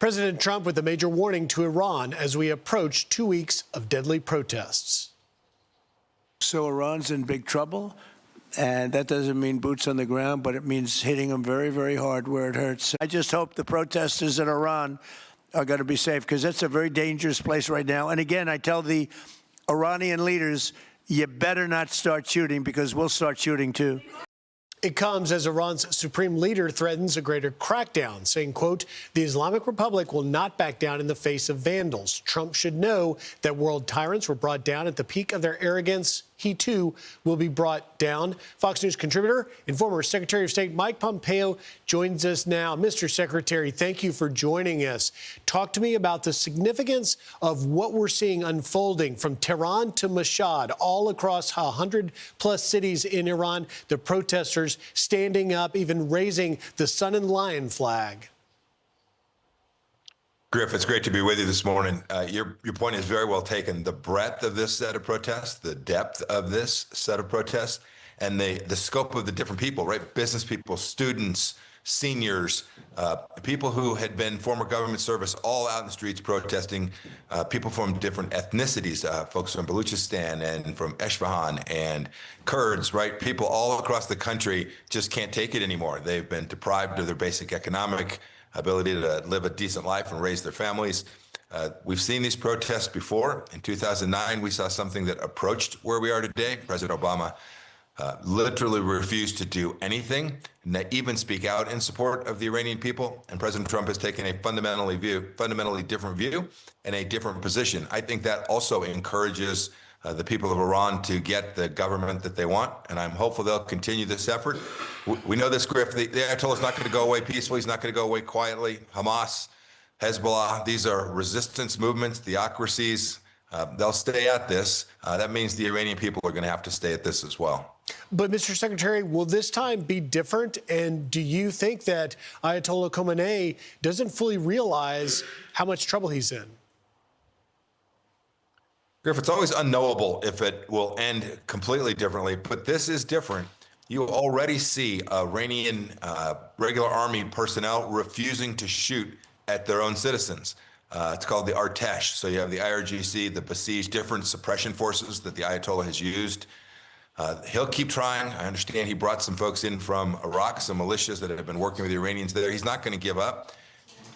President Trump with a major warning to Iran as we approach 2 weeks of deadly protests. So Iran's in big trouble, and that doesn't mean boots on the ground, but it means hitting them very, very hard where it hurts. I just hope the protesters in Iran are going to be safe, because that's a very dangerous place right now. And again, I tell the Iranian leaders, you better not start shooting, because we'll start shooting too. It comes as Iran's supreme leader threatens a greater crackdown, saying, quote, the Islamic Republic will not back down in the face of vandals. Trump should know that world tyrants were brought down at the peak of their arrogance. He, too, will be brought down. Fox News contributor and former Secretary of State Mike Pompeo joins us now. Mr. Secretary, thank you for joining us. Talk to me about the significance of what we're seeing unfolding from Tehran to Mashhad, all across 100-plus cities in Iran, the protesters standing up, even raising the sun and lion flag. Griff, it's great to be with you this morning. Your point is very well taken. The breadth of this set of protests, the depth of this set of protests, and the scope of the different people, right? Business people, students, seniors, people who had been former government service, all out in the streets protesting, people from different ethnicities, folks from Baluchistan and from Esfahan and Kurds, right? People all across the country just can't take it anymore. They've been deprived of their basic economic ability to live a decent life and raise their families. We've seen these protests before. In 2009, we saw something that approached where we are today. President Obama literally refused to do anything, not even speak out in support of the Iranian people. And President Trump has taken a fundamentally different view and a different position. I think that also encourages the people of Iran to get the government that they want, and I'm hopeful they'll continue this effort. We know this, Griff, the Ayatollah is not going to go away peacefully. He's not going to go away quietly. Hamas, Hezbollah, these are resistance movements, theocracies. They'll stay at this. That means the Iranian people are going to have to stay at this as well. But, Mr. Secretary, will this time be different? And do you think that Ayatollah Khamenei doesn't fully realize how much trouble he's in? Griff, it's always unknowable if it will end completely differently, but this is different. You already see Iranian regular army personnel refusing to shoot at their own citizens. It's called the Artesh. So you have the IRGC, the Basij, different suppression forces that the Ayatollah has used. He'll keep trying. I understand he brought some folks in from Iraq, some militias that have been working with the Iranians there. He's not going to give up.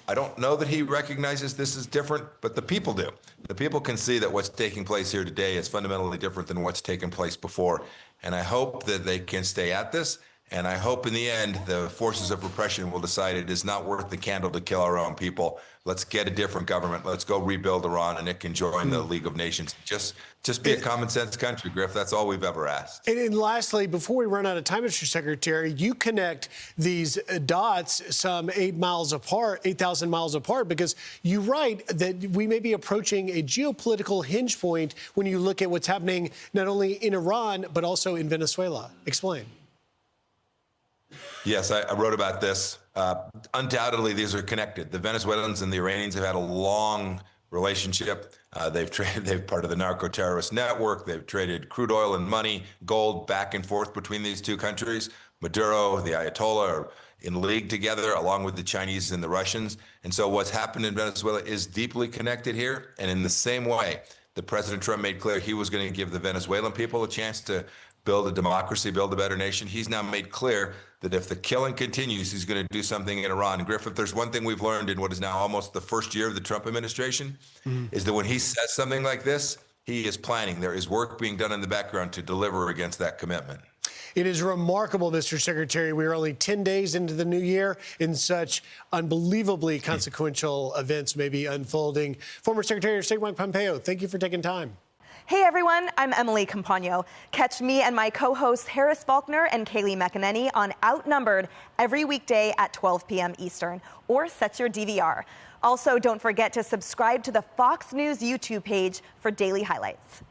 I don't know that he recognizes this is different, but the people do. The people can see that what's taking place here today is fundamentally different than what's taken place before. And I hope that they can stay at this. And I hope in the end, the forces of repression will decide it is not worth the candle to kill our own people. Let's get a different government. Let's go rebuild Iran, and it can join the League of Nations. Just be a common sense country, Griff. That's all we've ever asked. And lastly, before we run out of time, Mr. Secretary, you connect these dots some 8,000 miles apart, because you write that we may be approaching a geopolitical hinge point when you look at what's happening not only in Iran, but also in Venezuela. Explain. Yes, I wrote about this. Undoubtedly, these are connected. The Venezuelans and the Iranians have had a long relationship. They've part of the narco-terrorist network. They've traded crude oil and money, gold back and forth between these two countries. Maduro, the Ayatollah are in league together, along with the Chinese and the Russians. And so what's happened in Venezuela is deeply connected here. And in the same way that President Trump made clear he was going to give the Venezuelan people a chance to build a democracy, build a better nation, he's now made clear that if the killing continues, he's going to do something in Iran. And Griff, if there's one thing we've learned in what is now almost the first year of the Trump administration, is that when he says something like this, he is planning. There is work being done in the background to deliver against that commitment. It is remarkable, Mr. Secretary. We are only 10 days into the new year, and such unbelievably consequential events may be unfolding. Former Secretary of State Mike Pompeo, thank you for taking time. Hey everyone, I'm Emily Compagno. Catch me and my co-hosts Harris Faulkner and Kayleigh McEnany on Outnumbered every weekday at 12 p.m. Eastern, or set your DVR. Also, don't forget to subscribe to the Fox News YouTube page for daily highlights.